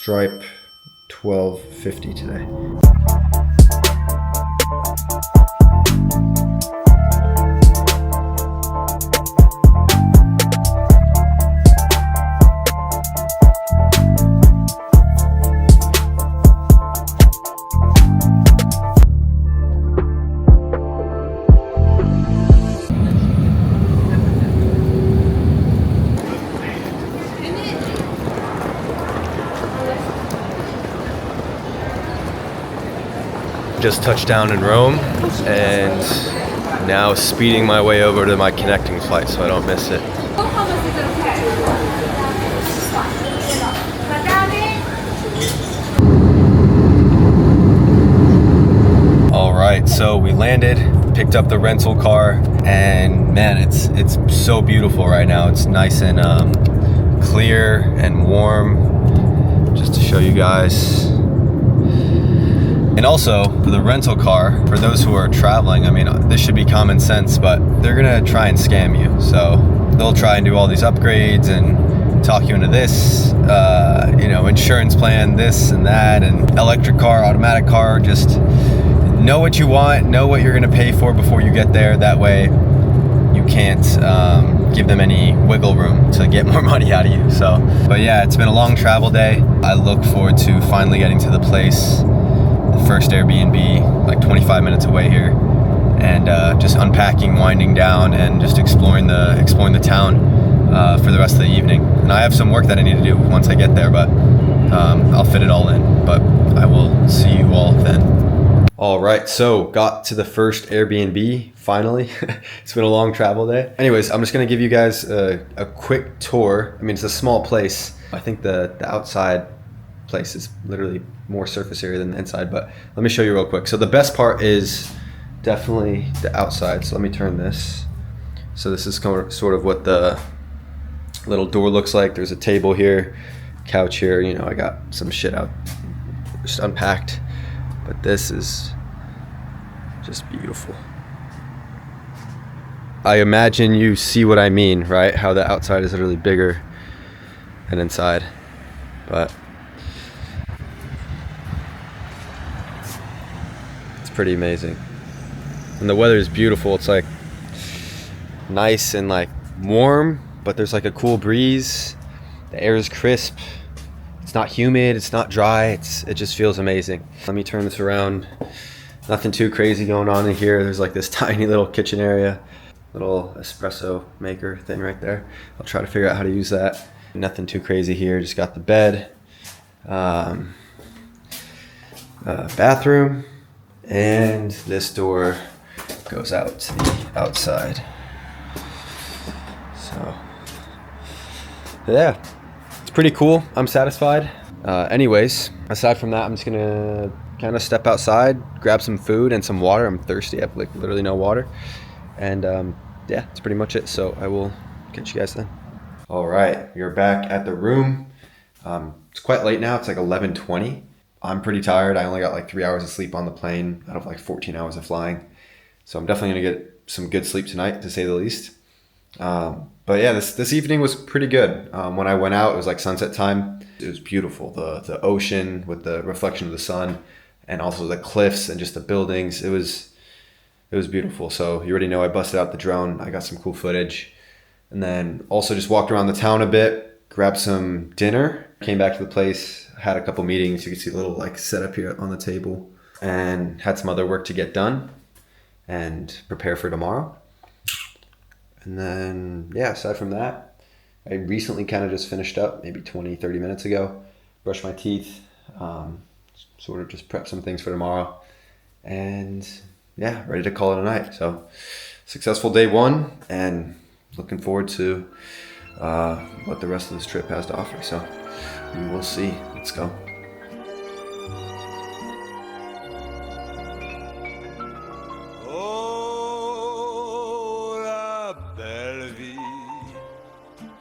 Stripe 1250 today. Just touched down in Rome and now speeding my way over to my connecting flight so I don't miss it. All right, so we landed, picked up the rental car, and man, it's so beautiful right now. It's nice and clear and warm. Just to show you guys. And also, for the rental car, for those who are traveling, I mean, this should be common sense, but they're gonna try and scam you. So they'll try and do all these upgrades and talk you into this, insurance plan, this and that, and electric car, automatic car. Just know what you want, know what you're gonna pay for before you get there. That way you can't give them any wiggle room to get more money out of you. So, but yeah, it's been a long travel day. I look forward to finally getting to the place. The first Airbnb, like 25 minutes away here, and just unpacking, winding down, and just exploring the town for the rest of the evening. And I have some work that I need to do once I get there, but I'll fit it all in. But I will see you all then. All right, so got to the first Airbnb finally. It's been a long travel day. Anyways, I'm just gonna give you guys a quick tour. I mean, it's a small place. I think the outside place is literally more surface area than the inside, but let me show you real quick. So the best part is definitely the outside. So let me turn this. So this is sort of what the little door looks like. There's a table here, couch here. You know, I got some shit out, just unpacked, but this is just beautiful. I imagine you see what I mean, right? How the outside is literally bigger than inside, but pretty amazing. And the weather is beautiful. It's like nice and like warm, but there's like a cool breeze. The air is crisp. It's not humid, it's not dry. It just feels amazing. Let me turn this around. Nothing too crazy going on in here. There's like this tiny little kitchen area, little espresso maker thing right there. I'll try to figure out how to use that. Nothing too crazy here. Just got the bed, bathroom. And this door goes out to the outside. So, yeah, it's pretty cool. I'm satisfied. Anyways, aside from that, I'm just gonna kind of step outside, grab some food and some water. I'm thirsty. I have like literally no water. And yeah, that's pretty much it. So I will catch you guys then. All right, you're back at the room. It's quite late now. It's like 11:20. I'm pretty tired. I only got like 3 hours of sleep on the plane out of like 14 hours of flying. So I'm definitely gonna get some good sleep tonight, to say the least. But yeah, this evening was pretty good. When I went out, it was like sunset time. It was beautiful. The ocean with the reflection of the sun, and also the cliffs and just the buildings. It was beautiful. So you already know I busted out the drone. I got some cool footage. And then also just walked around the town a bit, grabbed some dinner, came back to the place, had a couple meetings. You can see a little like setup here on the table, and had some other work to get done and prepare for tomorrow. And then, yeah, aside from that, I recently kind of just finished up maybe 20-30 minutes ago, brushed my teeth, sort of just prep some things for tomorrow, and yeah, ready to call it a night. So successful day one, and looking forward to what the rest of this trip has to offer. So we will see. Let's go. Oh, la belle vie,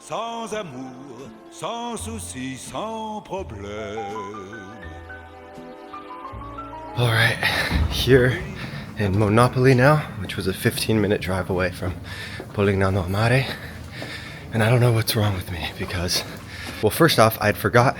sans amour, sans souci, sans problème. All right, here in Monopoli now, which was a 15-minute drive away from Polignano Mare. And I don't know what's wrong with me because, well, first off, I'd forgot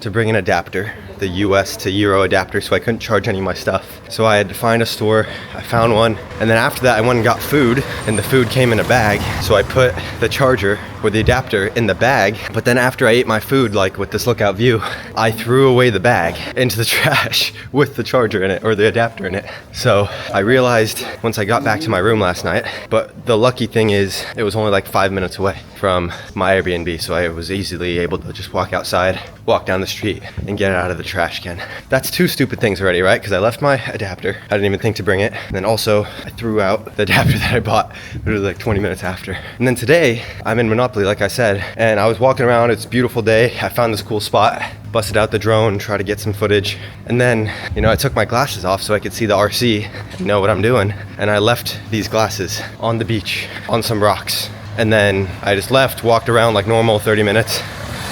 to bring an adapter, the US to Euro adapter, so I couldn't charge any of my stuff. So I had to find a store. I found one, and then after that I went and got food, and the food came in a bag. So I put the charger or the adapter in the bag, but then after I ate my food, like with this lookout view, I threw away the bag into the trash with the charger in it, or the adapter in it. So I realized once I got back to my room last night, but the lucky thing is it was only like 5 minutes away from my Airbnb, so I was easily able to just walk outside, walk down the street, and get it out of the trash can. That's 2 stupid things already, right? Because I left my adapter, I didn't even think to bring it, and then also I threw out the adapter that I bought literally like 20 minutes after. And then today I'm in Monopoli, like I said, and I was walking around. It's a beautiful day. I found this cool spot, busted out the drone, tried to get some footage, and then, you know, I took my glasses off so I could see the RC and know what I'm doing, and I left these glasses on the beach on some rocks. And then I just left, walked around like normal, 30 minutes,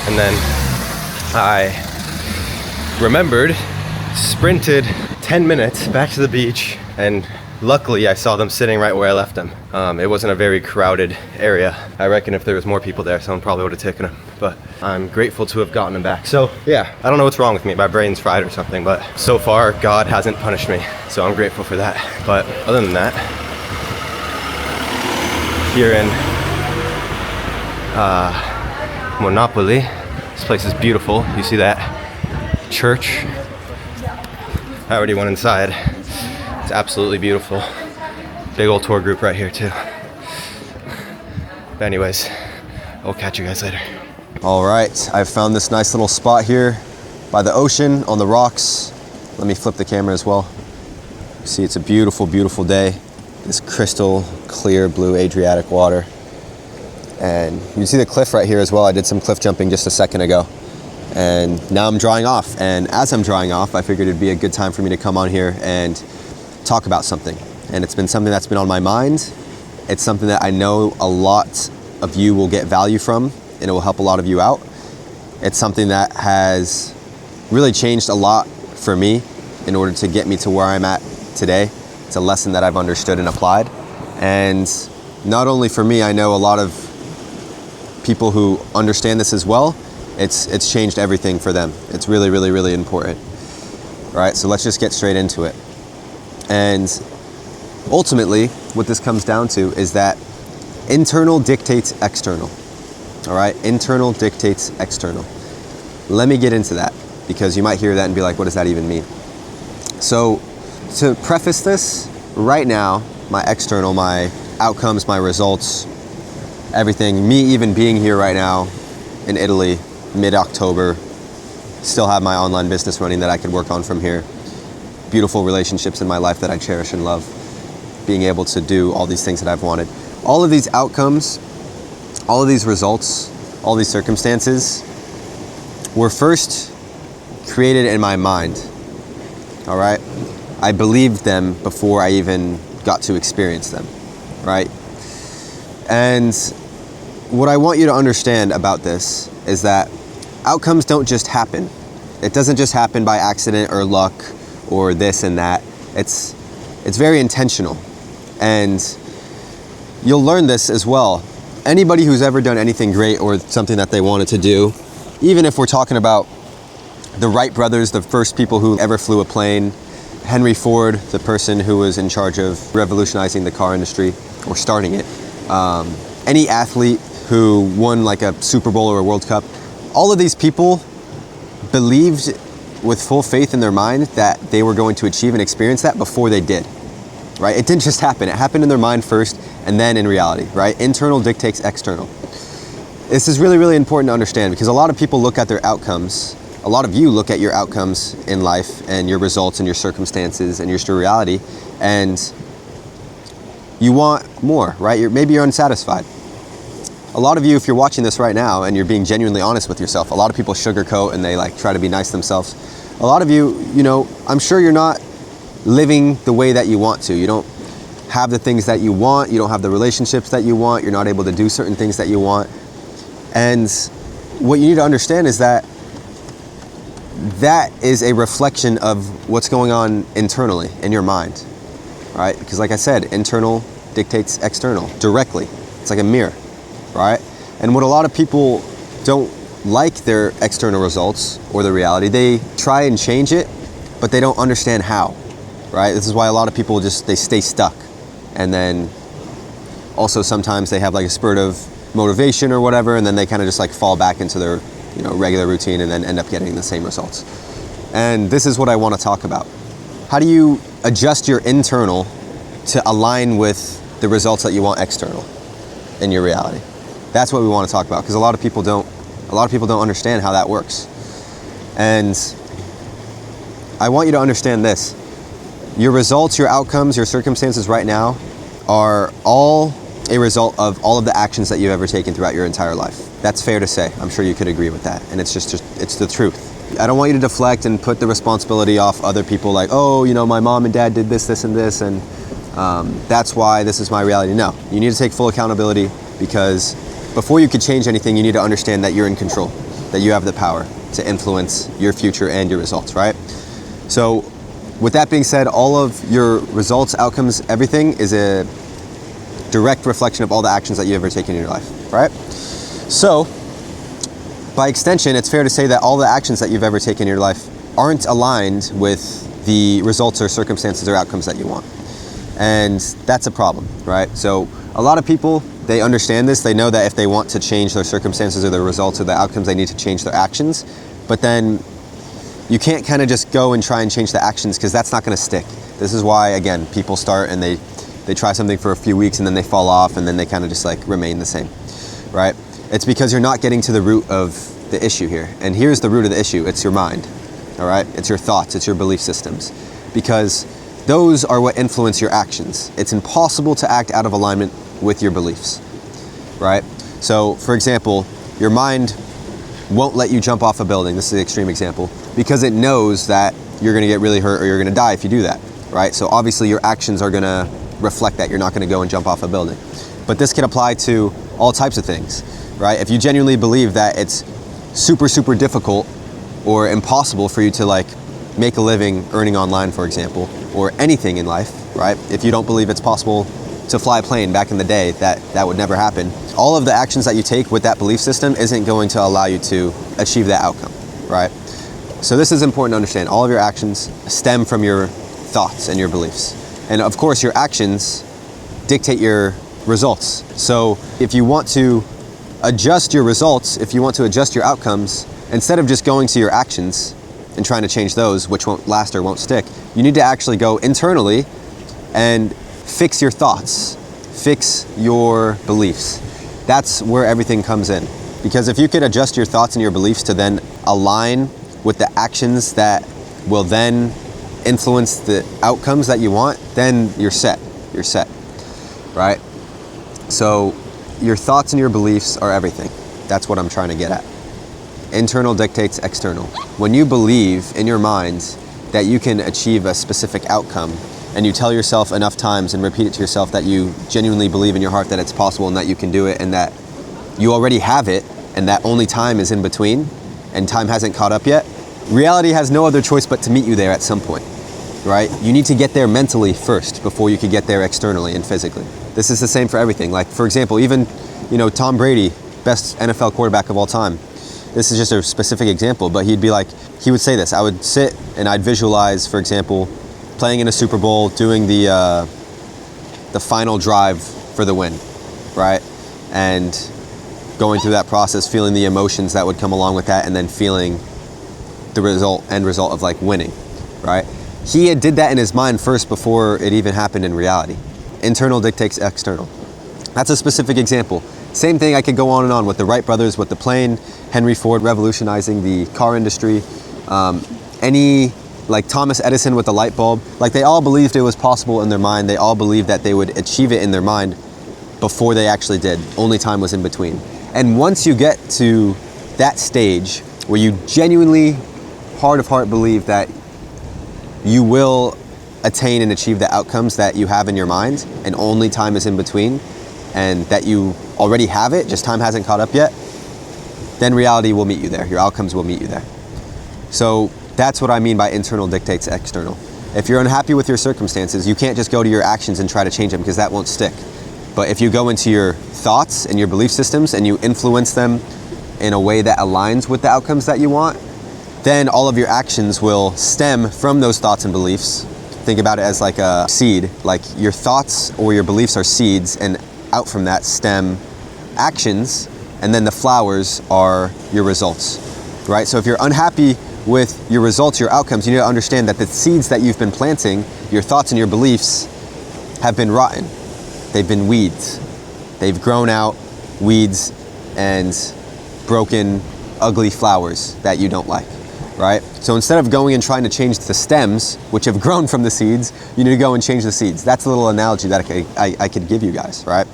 and then I remembered, sprinted 10 minutes back to the beach, and luckily I saw them sitting right where I left them. It wasn't a very crowded area. I reckon if there was more people there, someone probably would have taken them, but I'm grateful to have gotten them back. So yeah, I don't know what's wrong with me. My brain's fried or something, but so far God hasn't punished me, so I'm grateful for that. But other than that, here in Monopoli, this place is beautiful. You see that church? I already went inside. It's absolutely beautiful. Big old tour group right here too. But anyways, I'll catch you guys later. All right, I've found this nice little spot here by the ocean on the rocks. Let me flip the camera as well. See, it's a beautiful, beautiful day. This crystal clear blue Adriatic water. And you can see the cliff right here as well. I did some cliff jumping just a second ago. And now I'm drying off. And as I'm drying off, I figured it'd be a good time for me to come on here and talk about something. And it's been something that's been on my mind. It's something that I know a lot of you will get value from, and it will help a lot of you out. It's something that has really changed a lot for me in order to get me to where I'm at today. It's a lesson that I've understood and applied. And not only for me, I know a lot of people who understand this as well. It's changed everything for them. It's really, really, really important. All right, so let's just get straight into it. And ultimately, what this comes down to is that internal dictates external. All right, internal dictates external. Let me get into that, because you might hear that and be like, what does that even mean? So to preface this, right now, my external, my outcomes, my results, everything, me even being here right now in Italy, mid-October, still have my online business running that I could work on from here. Beautiful relationships in my life that I cherish and love. Being able to do all these things that I've wanted. All of these outcomes, all of these results, all these circumstances were first created in my mind. All right? I believed them before I even got to experience them, right? And what I want you to understand about this is that outcomes don't just happen. It doesn't just happen by accident or luck or this and that. It's very intentional. And you'll learn this as well. Anybody who's ever done anything great or something that they wanted to do, even if we're talking about the Wright brothers, the first people who ever flew a plane, Henry Ford, the person who was in charge of revolutionizing the car industry or starting it, any athlete who won like a Super Bowl or a World Cup, all of these people believed with full faith in their mind that they were going to achieve and experience that before they did, right? It didn't just happen. It happened in their mind first and then in reality, right? Internal dictates external. This is really, really important to understand, because a lot of people look at their outcomes. A lot of you look at your outcomes in life and your results and your circumstances and your reality, and you want more, right? Maybe you're unsatisfied. A lot of you, if you're watching this right now and you're being genuinely honest with yourself, a lot of people sugarcoat and they like try to be nice to themselves. A lot of you, you know, I'm sure you're not living the way that you want to. You don't have the things that you want. You don't have the relationships that you want. You're not able to do certain things that you want. And what you need to understand is that that is a reflection of what's going on internally in your mind, right? Because like I said, internal dictates external directly. It's like a mirror, right? And what a lot of people don't like their external results or the reality. They try and change it, but they don't understand how, right? This is why a lot of people they stay stuck. And then also sometimes they have like a spurt of motivation or whatever, and then they kind of just like fall back into their, regular routine and then end up getting the same results. And this is what I want to talk about. How do you adjust your internal to align with the results that you want external in your reality? That's what we want to talk about, because a lot of people don't understand how that works. And I want you to understand this. Your results, your outcomes, your circumstances right now are all a result of all of the actions that you've ever taken throughout your entire life. That's fair to say. I'm sure you could agree with that. And it's it's the truth. I don't want you to deflect and put the responsibility off other people like, oh, my mom and dad did this, and this, and that's why this is my reality. No, you need to take full accountability, because before you could change anything, you need to understand that you're in control, that you have the power to influence your future and your results, right? So with that being said, all of your results, outcomes, everything is a direct reflection of all the actions that you've ever taken in your life, right? So by extension, it's fair to say that all the actions that you've ever taken in your life aren't aligned with the results or circumstances or outcomes that you want. And that's a problem, right? So a lot of people, they understand this. They know that if they want to change their circumstances or their results or the outcomes, they need to change their actions. But then you can't kind of just go and try and change the actions, because that's not going to stick. This is why, again, people start and they try something for a few weeks and then they fall off and then they kind of just like remain the same, right? It's because you're not getting to the root of the issue here. And here's the root of the issue. It's your mind, all right? It's your thoughts, it's your belief systems, because those are what influence your actions. It's impossible to act out of alignment with your beliefs, right? So for example, your mind won't let you jump off a building. This is an extreme example, because it knows that you're gonna get really hurt or you're gonna die if you do that, right? So obviously your actions are gonna reflect that. You're not gonna go and jump off a building. But this can apply to all types of things, right? If you genuinely believe that it's super, super difficult or impossible for you to like make a living earning online, for example, or anything in life, right? If you don't believe it's possible to fly a plane back in the day, that would never happen. All of the actions that you take with that belief system isn't going to allow you to achieve that outcome, right? So this is important to understand. All of your actions stem from your thoughts and your beliefs. And of course, your actions dictate your results. So if you want to adjust your results, if you want to adjust your outcomes, instead of just going to your actions and trying to change those, which won't last or won't stick, you need to actually go internally and fix your thoughts, fix your beliefs. That's where everything comes in. Because if you could adjust your thoughts and your beliefs to then align with the actions that will then influence the outcomes that you want, then you're set, right? So your thoughts and your beliefs are everything. That's what I'm trying to get at. Internal dictates external. When you believe in your mind that you can achieve a specific outcome, and you tell yourself enough times and repeat it to yourself that you genuinely believe in your heart that it's possible and that you can do it and that you already have it and that only time is in between and time hasn't caught up yet, reality has no other choice but to meet you there at some point, right? You need to get there mentally first before you could get there externally and physically. This is the same for everything. Like, for example, even, Tom Brady, best NFL quarterback of all time. This is just a specific example, but he would say this: I would sit and I'd visualize, for example, playing in a Super Bowl, doing the final drive for the win, right? And going through that process, feeling the emotions that would come along with that, and then feeling the end result of like winning, right? He did that in his mind first before it even happened in reality. Internal dictates external. That's a specific example. Same thing, I could go on and on with the Wright brothers, with the plane, Henry Ford revolutionizing the car industry, like Thomas Edison with the light bulb. Like, they all believed it was possible in their mind. They all believed that they would achieve it in their mind before they actually did. Only time was in between. And once you get to that stage where you genuinely, heart of heart, believe that you will attain and achieve the outcomes that you have in your mind, and only time is in between, and that you already have it, just time hasn't caught up yet, then reality will meet you there. Your outcomes will meet you there. So that's what I mean by internal dictates external. If you're unhappy with your circumstances, you can't just go to your actions and try to change them, because that won't stick. But if you go into your thoughts and your belief systems and you influence them in a way that aligns with the outcomes that you want, then all of your actions will stem from those thoughts and beliefs. Think about it as like a seed, like your thoughts or your beliefs are seeds, and out from that stem actions, and then the flowers are your results, right? So if you're unhappy with your results, your outcomes, you need to understand that the seeds that you've been planting, your thoughts and your beliefs, have been rotten. They've been weeds. They've grown out weeds and broken, ugly flowers that you don't like, right? So instead of going and trying to change the stems, which have grown from the seeds, you need to go and change the seeds. That's a little analogy that I could give you guys, right?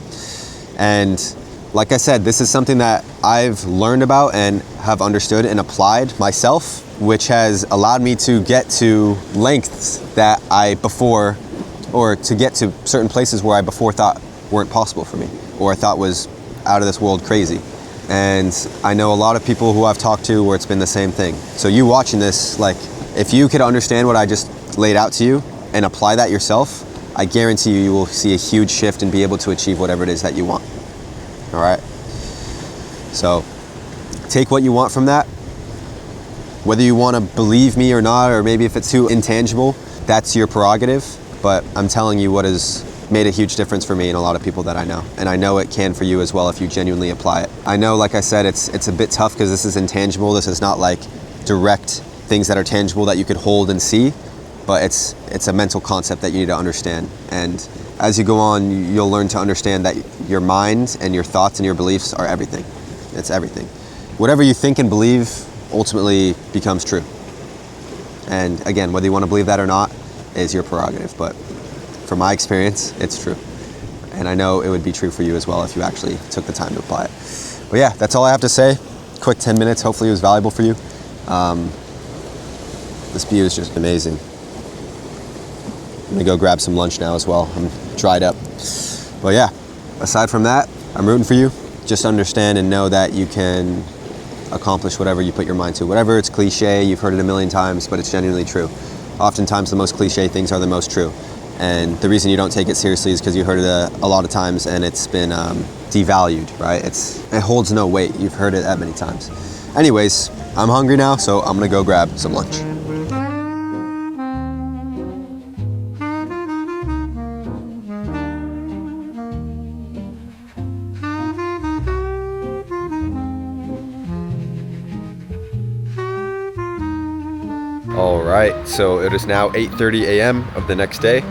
And like I said, this is something that I've learned about and have understood and applied myself, which has allowed me to get to lengths that or to get to certain places where I before thought weren't possible for me, or I thought was out of this world crazy. And I know a lot of people who I've talked to where it's been the same thing. So you watching this, like, if you could understand what I just laid out to you and apply that yourself, I guarantee you will see a huge shift and be able to achieve whatever it is that you want. All right? So take what you want from that. Whether you want to believe me or not, or maybe if it's too intangible, that's your prerogative. But I'm telling you what has made a huge difference for me and a lot of people that I know. And I know it can for you as well if you genuinely apply it. I know, like I said, it's a bit tough because this is intangible. This is not like direct things that are tangible that you could hold and see, but it's a mental concept that you need to understand. And as you go on, you'll learn to understand that your mind and your thoughts and your beliefs are everything. It's everything. Whatever you think and believe ultimately becomes true. And again, whether you want to believe that or not is your prerogative, but from my experience, it's true. And I know it would be true for you as well if you actually took the time to apply it. But yeah, that's all I have to say. Quick 10 minutes, hopefully it was valuable for you. This view is just amazing. I'm gonna go grab some lunch now as well. I'm dried up. But yeah, aside from that, I'm rooting for you. Just understand and know that you can accomplish whatever you put your mind to. Whatever, it's cliche, you've heard it a million times, but it's genuinely true. Oftentimes the most cliche things are the most true. And the reason you don't take it seriously is because you heard it a lot of times and it's been devalued, right? It holds no weight. You've heard it that many times. Anyways, I'm hungry now, so I'm gonna go grab some lunch. All right, so it is now 8:30 a.m. of the next day.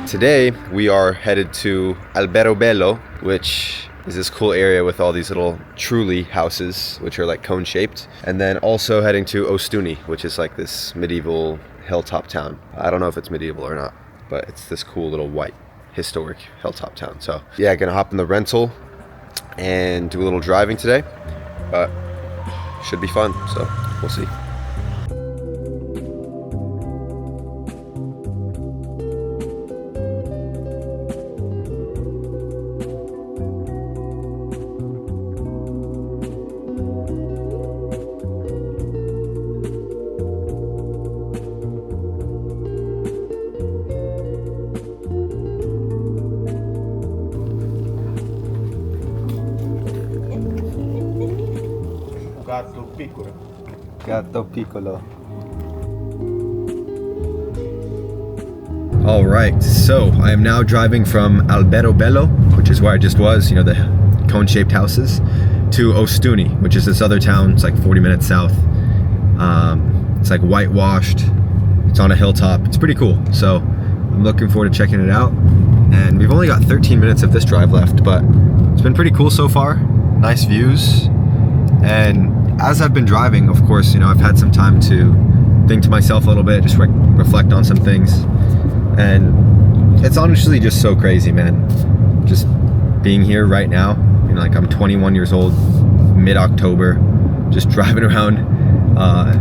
Today, we are headed to Alberobello, which is this cool area with all these little truly houses, which are like cone-shaped. And then also heading to Ostuni, which is like this medieval hilltop town. I don't know if it's medieval or not, but it's this cool little white historic hilltop town. So yeah, gonna hop in the rental and do a little driving today, but should be fun, so we'll see. Gatto piccolo. Gatto piccolo. All right, so I am now driving from Alberobello, which is where I just was, you know, the cone-shaped houses, to Ostuni, which is this other town. It's like 40 minutes south. It's like whitewashed. It's on a hilltop. It's pretty cool. So I'm looking forward to checking it out. And we've only got 13 minutes of this drive left, but it's been pretty cool so far. Nice views. And as I've been driving, of course, you know, I've had some time to think to myself a little bit, just reflect on some things. And it's honestly just so crazy, man. Just being here right now, you know, like I'm 21 years old, mid-October, just driving around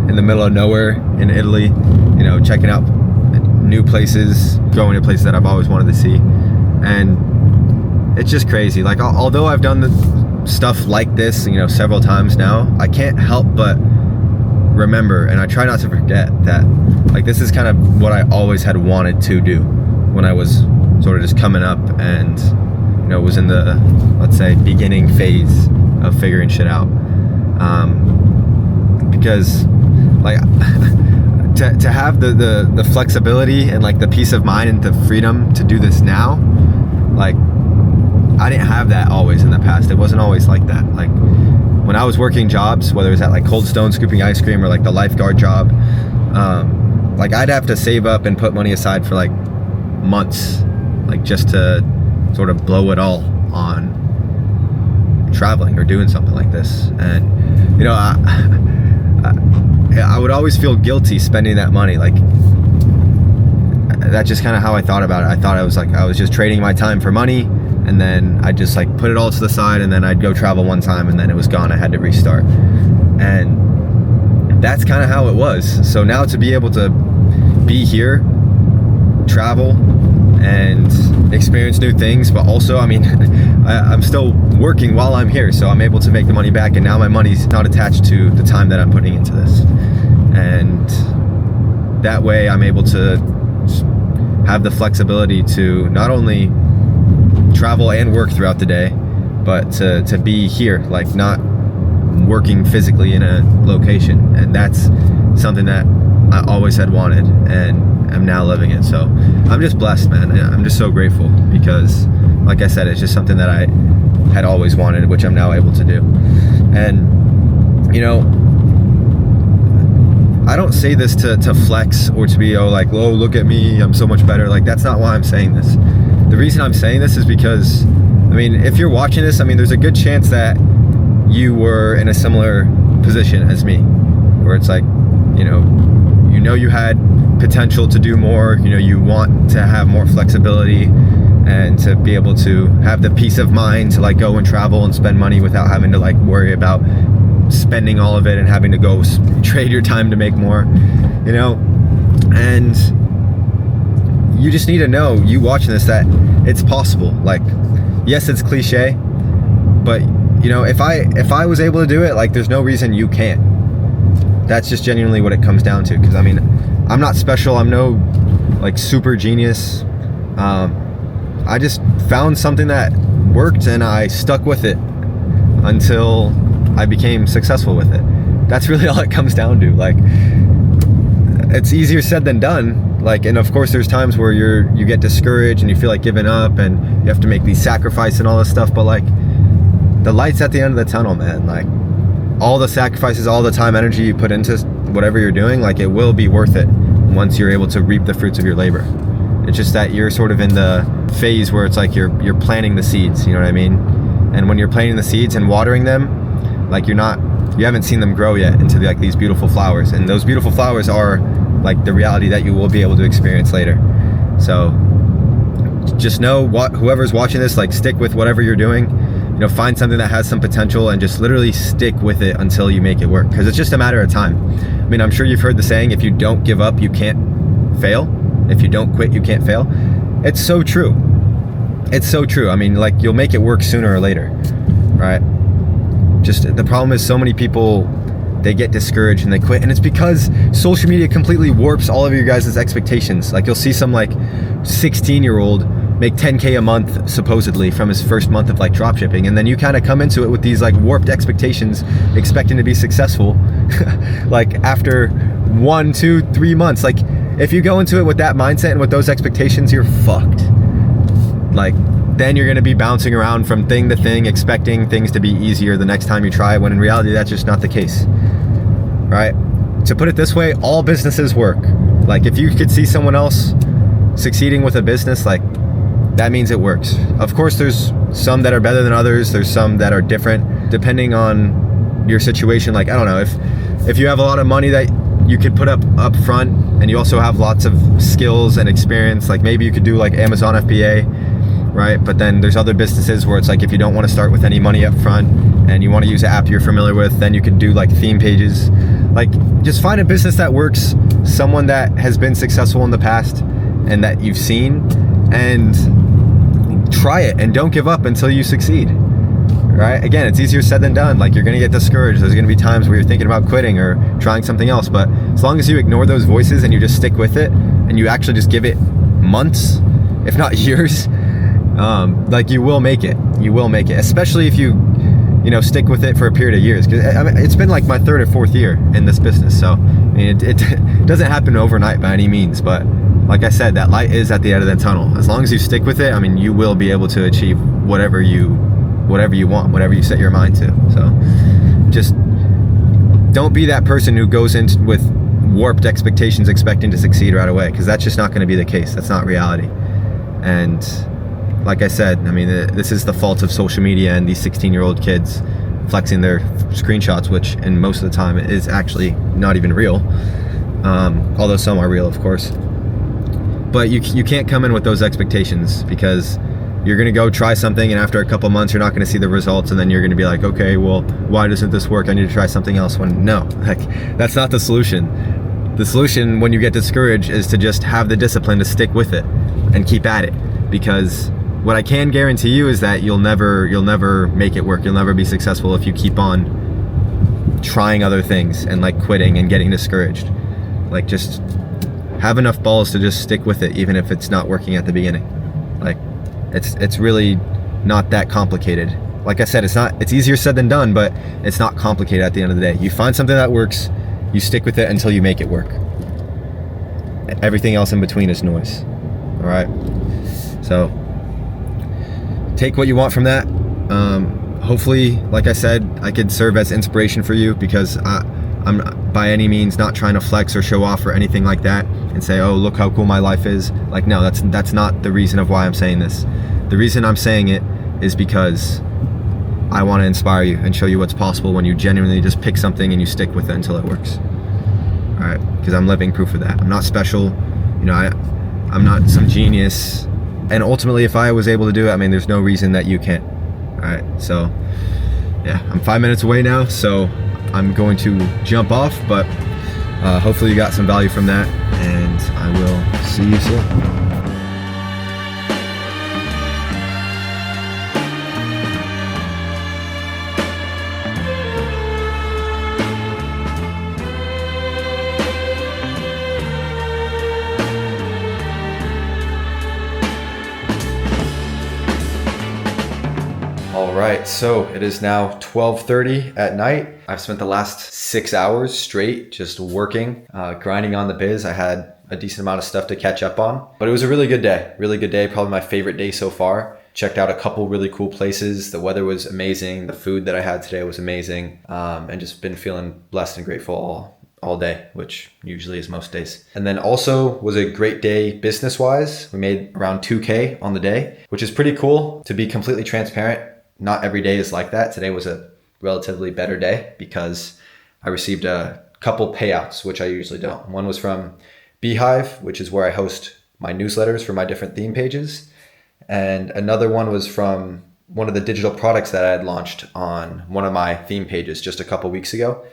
in the middle of nowhere in Italy, you know, checking out new places, going to places that I've always wanted to see. And it's just crazy. Like, although I've done the stuff like this, you know, several times now, I can't help but remember, and I try not to forget, that like this is kind of what I always had wanted to do when I was sort of just coming up and, you know, was in the, let's say, beginning phase of figuring shit out. because like to have the flexibility and like the peace of mind and the freedom to do this now, like I didn't have that always in the past. It wasn't always like that. Like when I was working jobs, whether it's at like Cold Stone scooping ice cream or like the lifeguard job, like I'd have to save up and put money aside for like months, like just to sort of blow it all on traveling or doing something like this. And you know, I would always feel guilty spending that money. Like that's just kind of how I thought about it. I thought I was just trading my time for money, and then I'd just like put it all to the side, and then I'd go travel one time and then it was gone. I had to restart. And that's kind of how it was. So now to be able to be here, travel and experience new things, but also, I mean, I'm still working while I'm here, so I'm able to make the money back, and now my money's not attached to the time that I'm putting into this. And that way I'm able to have the flexibility to not only travel and work throughout the day, but to be here, like not working physically in a location. And that's something that I always had wanted, and I'm now living it. So I'm just blessed, man. I'm just so grateful because, like I said, it's just something that I had always wanted, which I'm now able to do. And you know, I don't say this to flex or to be, oh, like, oh, look at me, I'm so much better. Like, that's not why I'm saying this. The reason I'm saying this is because, I mean, if you're watching this, I mean, there's a good chance that you were in a similar position as me, where it's like, you know you had potential to do more, you want to have more flexibility and to be able to have the peace of mind to like go and travel and spend money without having to like worry about spending all of it and having to go trade your time to make more, and you just need to know, you watching this, that it's possible. Like, yes, it's cliche, but if I was able to do it, like, there's no reason you can't. That's just genuinely what it comes down to. Because I mean, I'm not special, I'm no like super genius. I just found something that worked and I stuck with it until I became successful with it. That's really all it comes down to. Like, it's easier said than done. Like, and of course there's times where you get discouraged and you feel like giving up and you have to make these sacrifices and all this stuff, but like, the light's at the end of the tunnel, man. Like, all the sacrifices, all the time, energy you put into whatever you're doing, like, it will be worth it once you're able to reap the fruits of your labor. It's just that you're sort of in the phase where it's like you're planting the seeds, you know what I mean? And when you're planting the seeds and watering them, like, you haven't seen them grow yet into like these beautiful flowers. And those beautiful flowers are like the reality that you will be able to experience later. So just know, whoever's watching this, like, stick with whatever you're doing. Find something that has some potential and just literally stick with it until you make it work, because it's just a matter of time. I mean, I'm sure you've heard the saying, if you don't give up, you can't fail. If you don't quit, you can't fail. It's so true. It's so true. I mean, like, you'll make it work sooner or later, right? Just the problem is, so many people, they get discouraged and they quit, and it's because social media completely warps all of your guys' expectations. Like, you'll see some like 16-year-old make 10K a month supposedly from his first month of like drop shipping, and then you kind of come into it with these like warped expectations, expecting to be successful like after 1, 2, 3 months. Like, if you go into it with that mindset and with those expectations, you're fucked. Like, then you're going to be bouncing around from thing to thing, expecting things to be easier the next time you try, when in reality that's just not the case, right? To put it this way, all businesses work. Like, if you could see someone else succeeding with a business, like, that means it works. Of course, there's some that are better than others. There's some that are different depending on your situation. Like, I don't know, if you have a lot of money that you could put up front, and you also have lots of skills and experience, like, maybe you could do like Amazon FBA, right? But then there's other businesses where it's like, if you don't want to start with any money up front and you want to use an app you're familiar with, then you can do like theme pages. Like, just find a business that works, someone that has been successful in the past and that you've seen, and try it, and don't give up until you succeed, right? Again, it's easier said than done. Like, you're gonna get discouraged. There's gonna be times where you're thinking about quitting or trying something else, but as long as you ignore those voices and you just stick with it, and you actually just give it months, if not years, like, you will make it. You will make it, especially if you stick with it for a period of years. Because it's been like my 3rd or 4th year in this business. So, I mean, it doesn't happen overnight by any means. But like I said, that light is at the end of the tunnel. As long as you stick with it, I mean, you will be able to achieve whatever you want, whatever you set your mind to. So just don't be that person who goes in with warped expectations expecting to succeed right away, because that's just not going to be the case. That's not reality. And like I said, I mean, this is the fault of social media and these 16-year-old kids flexing their screenshots, which in most of the time is actually not even real, although some are real, of course. But you can't come in with those expectations, because you're going to go try something, and after a couple months you're not going to see the results, and then you're going to be like, okay, well, why doesn't this work? I need to try something else. When no, that's not the solution. The solution when you get discouraged is to just have the discipline to stick with it and keep at it, because what I can guarantee you is that you'll never make it work. You'll never be successful if you keep on trying other things and like quitting and getting discouraged. Like, just have enough balls to just stick with it, even if it's not working at the beginning. Like, it's really not that complicated. Like I said, it's easier said than done, but it's not complicated at the end of the day. You find something that works, you stick with it until you make it work. Everything else in between is noise. All right. So take what you want from that. Hopefully, like I said, I could serve as inspiration for you, because I'm by any means not trying to flex or show off or anything like that and say, oh, look how cool my life is. Like, no, that's not the reason of why I'm saying this. The reason I'm saying it is because I want to inspire you and show you what's possible when you genuinely just pick something and you stick with it until it works. All right, because I'm living proof of that. I'm not special, I'm not some genius. And ultimately, if I was able to do it, I mean, there's no reason that you can't. All right, so yeah, I'm 5 minutes away now, so I'm going to jump off, but hopefully you got some value from that, and I will see you soon. All right, so it is now 12:30 at night. I've spent the last 6 hours straight just working, grinding on the biz. I had a decent amount of stuff to catch up on, but it was a really good day, probably my favorite day so far. Checked out a couple really cool places. The weather was amazing. The food that I had today was amazing, and just been feeling blessed and grateful all day, which usually is most days. And then also was a great day business-wise. We made around 2K on the day, which is pretty cool. To be completely transparent, not every day is like that. Today was a relatively better day because I received a couple payouts, which I usually don't. One was from Beehive, which is where I host my newsletters for my different theme pages. And another one was from one of the digital products that I had launched on one of my theme pages just a couple weeks ago,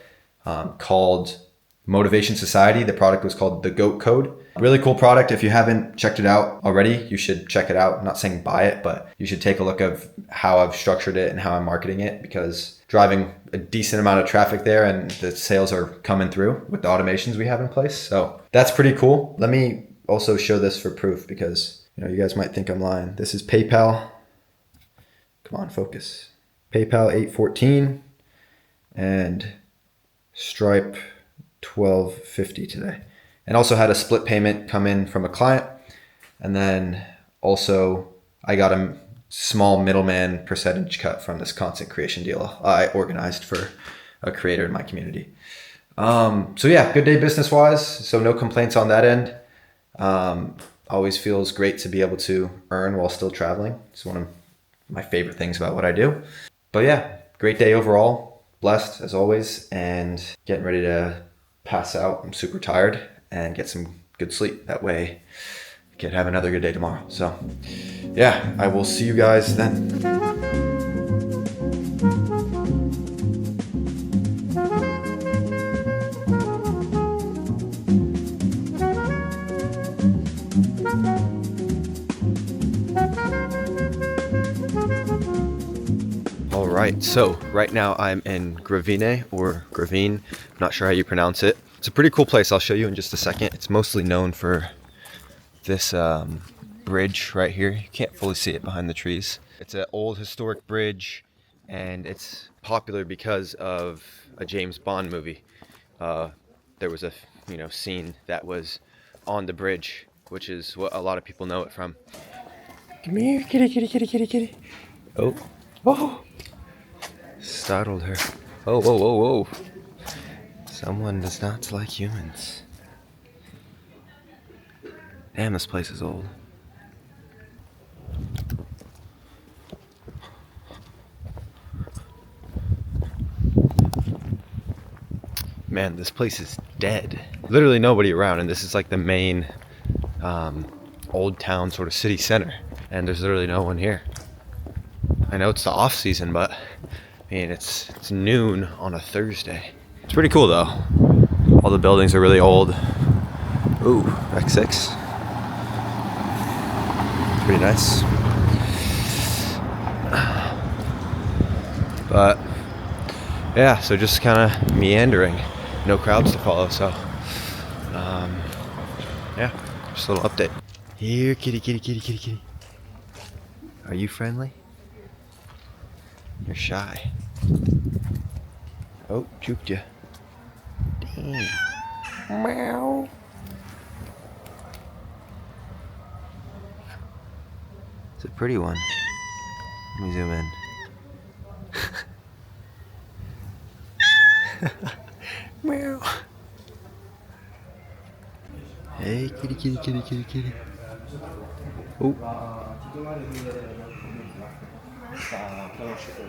called Motivation Society. The product was called the GOAT Code. Really cool product. If you haven't checked it out already, you should check it out. I'm not saying buy it, but you should take a look of how I've structured it and how I'm marketing it, because driving a decent amount of traffic there and the sales are coming through with the automations we have in place. So that's pretty cool. Let me also show this for proof, because you guys might think I'm lying. This is PayPal. Come on, focus. PayPal 814 and Stripe 1250 today. And also had a split payment come in from a client. And then also I got a small middleman percentage cut from this content creation deal I organized for a creator in my community. So yeah, good day business wise. So no complaints on that end. Always feels great to be able to earn while still traveling. It's one of my favorite things about what I do. But yeah, great day overall. Blessed as always, and getting ready to pass out. I'm super tired, and get some good sleep. That way I can have another good day tomorrow. So yeah, I will see you guys then. All right, so right now I'm in Gravina, or Gravine, I'm not sure how you pronounce it. It's a pretty cool place. I'll show you in just a second. It's mostly known for this bridge right here. You can't fully see it behind the trees. It's an old historic bridge, and it's popular because of a James Bond movie. There was a scene that was on the bridge, which is what a lot of people know it from. Come here, kitty, kitty, kitty, kitty, kitty. Oh, whoa! Startled her. Oh, whoa, whoa, whoa! Someone does not like humans. Damn, this place is old. Man, this place is dead. Literally nobody around, and this is like the main old town sort of city center, and there's literally no one here. I know it's the off season, but I mean it's noon on a Thursday. It's pretty cool though. All the buildings are really old. Ooh, X6. Pretty nice. But yeah, so just kind of meandering. No crowds to follow, so yeah, just a little update. Here, kitty, kitty, kitty, kitty, kitty. Are you friendly? You're shy. Oh, juked you. Dang. Meow. It's a pretty one. Let me zoom in. Meow. Hey, kitty, kitty, kitty, kitty, kitty. Oh.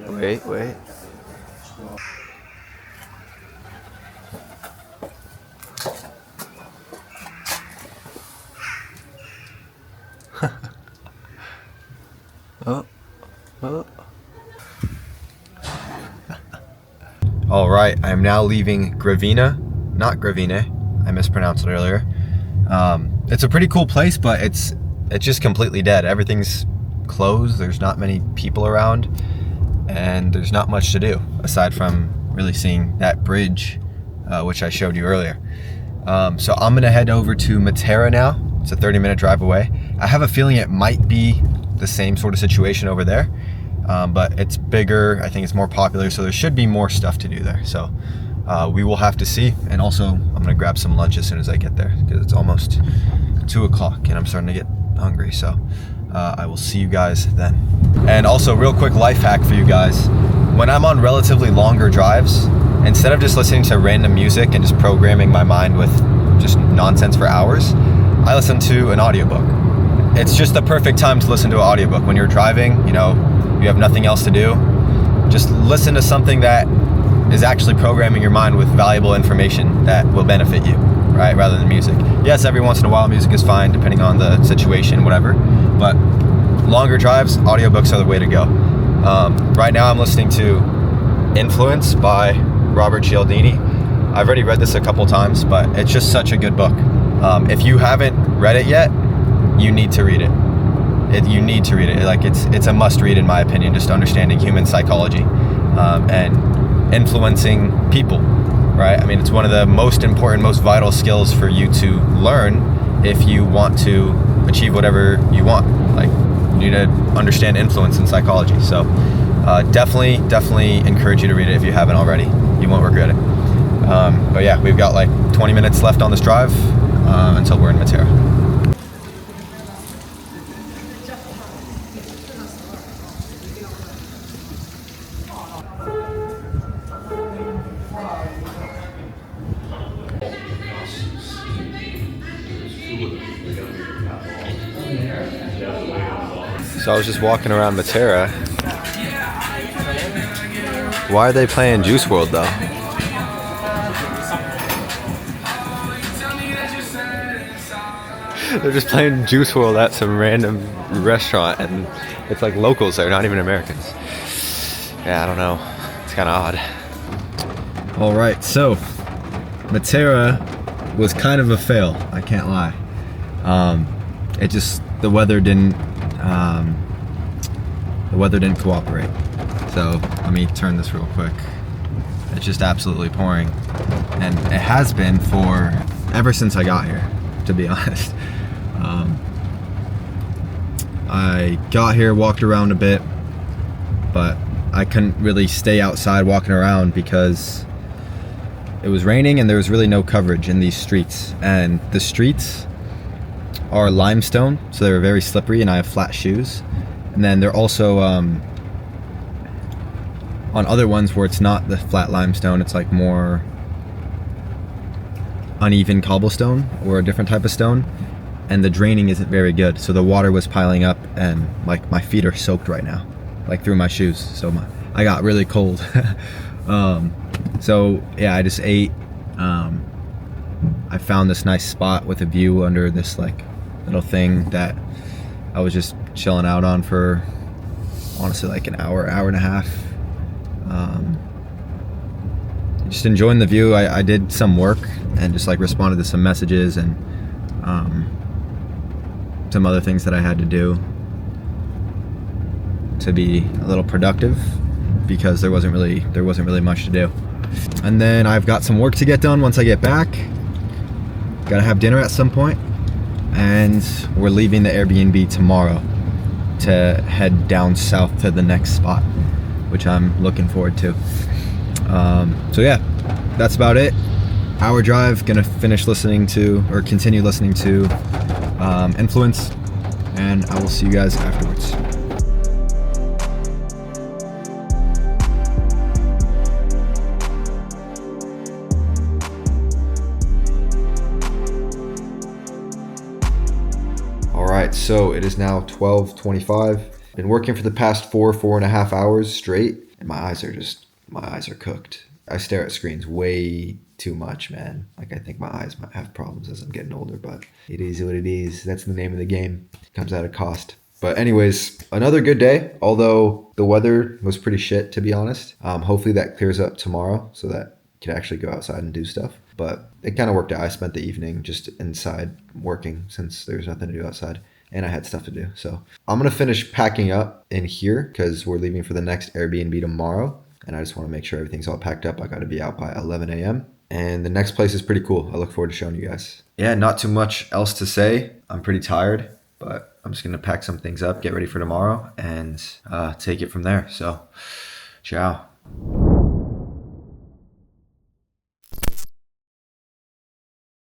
Wait, wait. Oh. Oh. All right, I am now leaving Gravina, not Gravina. I mispronounced it earlier. It's a pretty cool place, but it's just completely dead. Everything's closed. There's not many people around, and there's not much to do aside from really seeing that bridge, which I showed you earlier. So I'm gonna head over to Matera now. It's a 30-minute drive away. I have a feeling it might be the same sort of situation over there. But it's bigger, I think it's more popular, so there should be more stuff to do there. So we will have to see. And also, I'm gonna grab some lunch as soon as I get there, because it's almost 2 o'clock and I'm starting to get hungry. So I will see you guys then. And also, real quick life hack for you guys. When I'm on relatively longer drives, instead of just listening to random music and just programming my mind with just nonsense for hours, I listen to an audiobook. It's just the perfect time to listen to an audiobook. When you're driving, you have nothing else to do, just listen to something that is actually programming your mind with valuable information that will benefit you, right? Rather than music. Yes, every once in a while music is fine, depending on the situation, whatever. But longer drives, audiobooks are the way to go. Right now I'm listening to Influence by Robert Cialdini. I've already read this a couple times, but it's just such a good book. If you haven't read it yet, you need to read it. You need to read it. Like it's a must read in my opinion, just understanding human psychology and influencing people, right? I mean, it's one of the most important, most vital skills for you to learn if you want to achieve whatever you want. Like, you need to understand influence and psychology. So definitely encourage you to read it if you haven't already. You won't regret it. But yeah, we've got like 20 minutes left on this drive until we're in Matera. So I was just walking around Matera. Why are they playing Juice WRLD though? They're just playing Juice WRLD at some random restaurant, and it's like locals there, not even Americans. Yeah, I don't know. It's kind of odd. All right, so Matera was kind of a fail. I can't lie. The weather didn't cooperate. So let me turn this real quick. It's just absolutely pouring, and it has been for ever since I got here, to be honest. I got here, walked around a bit, but I couldn't really stay outside walking around because it was raining and there was really no coverage in these streets. And the streets are limestone, so they're very slippery, and I have flat shoes. And then they're also on other ones where it's not the flat limestone, it's like more uneven cobblestone or a different type of stone, and the draining isn't very good, so the water was piling up, and like my feet are soaked right now, like through my shoes, so I got really cold. So yeah, I just ate. I found this nice spot with a view under this like little thing that I was just chilling out on for honestly like an hour and a half. Just enjoying the view. I did some work and just like responded to some messages and some other things that I had to do to be a little productive, because there wasn't really much to do. And then I've got some work to get done once I get back. Gotta have dinner at some point, and we're leaving the Airbnb tomorrow to head down south to the next spot, which I'm looking forward to. So yeah, that's about it. Hour drive, gonna finish listening to, or continue listening to Influence, and I will see you guys afterwards. Alright, so it is now 12:25. Been working for the past 4.5 hours straight, and my eyes are cooked. I stare at screens way too much, man. Like, I think my eyes might have problems as I'm getting older, but it is what it is. That's the name of the game. It comes at a cost. But anyways, another good day, although the weather was pretty shit, to be honest. Hopefully that clears up tomorrow so that I can actually go outside and do stuff. But it kind of worked out. I spent the evening just inside working since there's nothing to do outside, and I had stuff to do. So I'm going to finish packing up in here because we're leaving for the next Airbnb tomorrow. And I just want to make sure everything's all packed up. I got to be out by 11 a.m. And the next place is pretty cool. I look forward to showing you guys. Yeah, not too much else to say. I'm pretty tired, but I'm just going to pack some things up, get ready for tomorrow, and take it from there. So, ciao.